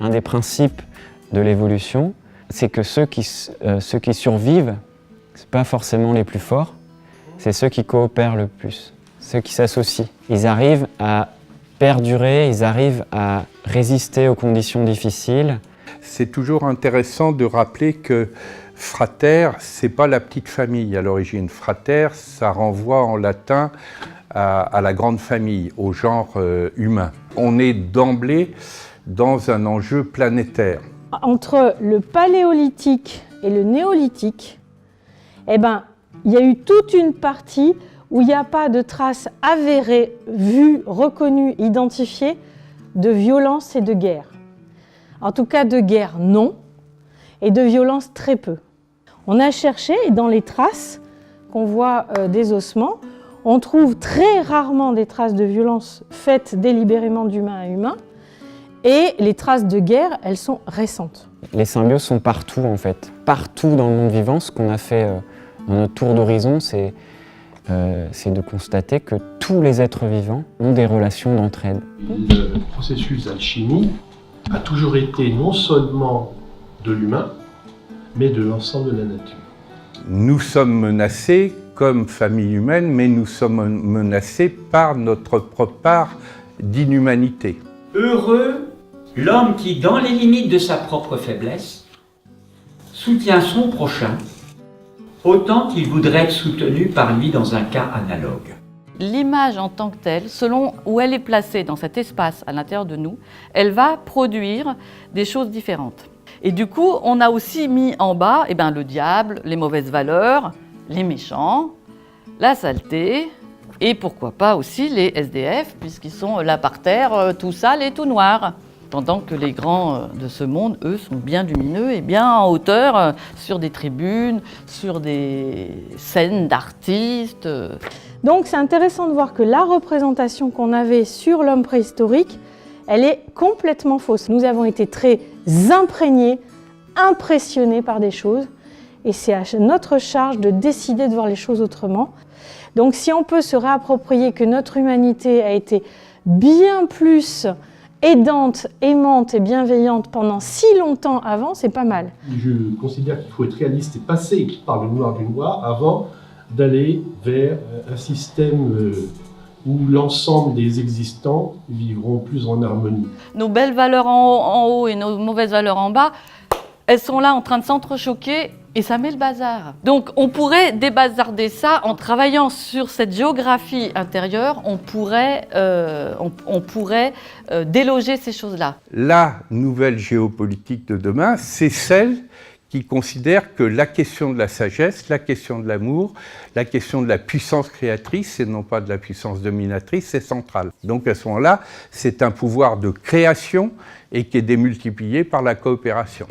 un des principes de l'évolution, c'est que ceux qui survivent, ce n'est pas forcément les plus forts, c'est ceux qui coopèrent le plus, ceux qui s'associent. Ils arrivent à perdurer, ils arrivent à résister aux conditions difficiles. C'est toujours intéressant de rappeler que frater, ce n'est pas la petite famille à l'origine. Frater, ça renvoie en latin à la grande famille, au genre humain. On est d'emblée dans un enjeu planétaire. Entre le paléolithique et le néolithique, il y a eu toute une partie où il n'y a pas de traces avérées, vues, reconnues, identifiées de violence et de guerre. En tout cas, de guerre, non, et de violence, très peu. On a cherché, et dans les traces qu'on voit des ossements, on trouve très rarement des traces de violence faites délibérément d'humain à humain, et les traces de guerre, elles sont récentes. Les symbioses sont partout, en fait. Partout dans le monde vivant, ce qu'on a fait dans notre tour d'horizon, c'est de constater que tous les êtres vivants ont des relations d'entraide. Le processus d'alchimie a toujours été non seulement de l'humain, mais de l'ensemble de la nature. Nous sommes menacés comme famille humaine, mais nous sommes menacés par notre propre part d'inhumanité. Heureux l'homme qui, dans les limites de sa propre faiblesse, soutient son prochain autant qu'il voudrait être soutenu par lui dans un cas analogue. L'image en tant que telle, selon où elle est placée dans cet espace à l'intérieur de nous, elle va produire des choses différentes. Et du coup, on a aussi mis en bas le diable, les mauvaises valeurs, les méchants, la saleté, et pourquoi pas aussi les SDF, puisqu'ils sont là par terre, tout sales et tout noirs. Pendant que les grands de ce monde, eux, sont bien lumineux et bien en hauteur, sur des tribunes, sur des scènes d'artistes. Donc c'est intéressant de voir que la représentation qu'on avait sur l'homme préhistorique, elle est complètement fausse. Nous avons été très imprégnés, impressionnés par des choses, et c'est à notre charge de décider de voir les choses autrement. Donc si on peut se réapproprier que notre humanité a été bien plus aidante, aimante et bienveillante pendant si longtemps avant, c'est pas mal. Je considère qu'il faut être réaliste et passer par le noir du noir avant d'aller vers un système où l'ensemble des existants vivront plus en harmonie. Nos belles valeurs en haut et nos mauvaises valeurs en bas, elles sont là en train de s'entrechoquer et ça met le bazar. Donc on pourrait débazarder ça en travaillant sur cette géographie intérieure, on pourrait déloger ces choses-là. La nouvelle géopolitique de demain, c'est celle qui considère que la question de la sagesse, la question de l'amour, la question de la puissance créatrice et non pas de la puissance dominatrice, c'est central. Donc à ce moment-là, c'est un pouvoir de création et qui est démultiplié par la coopération.